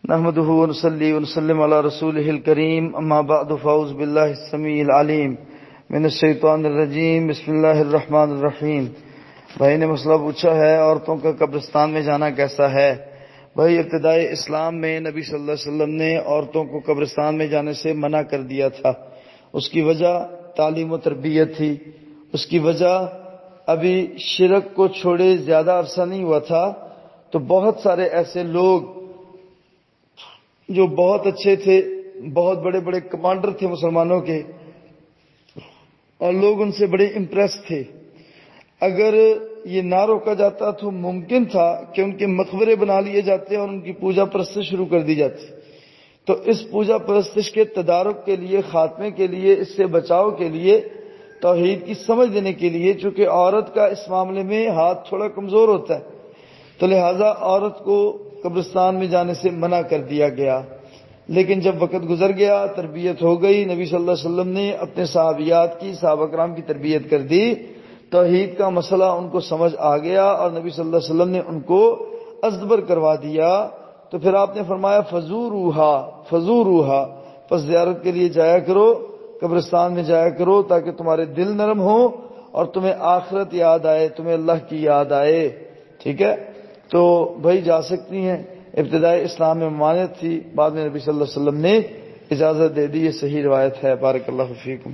نحمده ونصلي ونسلم على رسوله الكريم اما بعد فاعوذ بالله السميع العليم من الشیطان الرجیم بسم اللہ الرحمن الرحیم۔ بھائی نے مسئلہ پوچھا ہے عورتوں کا قبرستان میں جانا کیسا ہے۔ بھائی ابتدائی اسلام میں نبی صلی اللہ علیہ وسلم نے عورتوں کو قبرستان میں جانے سے منع کر دیا تھا۔ اس کی وجہ تعلیم و تربیت تھی، اس کی وجہ ابھی شرک کو چھوڑے زیادہ عرصہ نہیں ہوا تھا، تو بہت سارے ایسے لوگ جو بہت اچھے تھے، بہت بڑے بڑے کمانڈر تھے مسلمانوں کے، اور لوگ ان سے بڑے امپریس تھے۔ اگر یہ نہ روکا جاتا تو ممکن تھا کہ ان کے مقبرے بنا لیے جاتے اور ان کی پوجا پرستش شروع کر دی جاتی۔ تو اس پوجا پرستش کے تدارک کے لیے، خاتمے کے لیے، اس سے بچاؤ کے لیے، توحید کی سمجھ دینے کے لیے، چونکہ عورت کا اس معاملے میں ہاتھ تھوڑا کمزور ہوتا ہے، تو لہٰذا عورت کو قبرستان میں جانے سے منع کر دیا گیا۔ لیکن جب وقت گزر گیا، تربیت ہو گئی، نبی صلی اللہ علیہ وسلم نے اپنے صحابیات کی، صحابہ کرام کی تربیت کر دی، توحید کا مسئلہ ان کو سمجھ آ گیا، اور نبی صلی اللہ علیہ وسلم نے ان کو ازبر کروا دیا۔ تو پھر آپ نے فرمایا فزوروہا، پس زیارت کے لیے جایا کرو، قبرستان میں جایا کرو، تاکہ تمہارے دل نرم ہو اور تمہیں آخرت یاد آئے، تمہیں اللہ کی یاد آئے۔ ٹھیک ہے، تو بھائی جا سکتی ہیں۔ ابتدائی اسلام میں ممانعت تھی، بعد میں نبی صلی اللہ علیہ وسلم نے اجازت دے دی، یہ صحیح روایت ہے۔ بارک اللہ فیکم۔